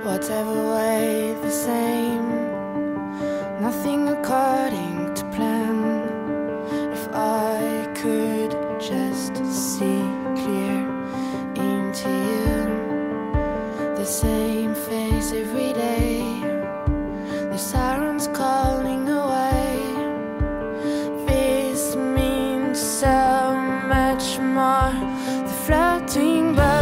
Whatever way the same, nothing according to plan. If I could just see clear into you, the same face every day, the sirens calling away. This means so much more, the floating birds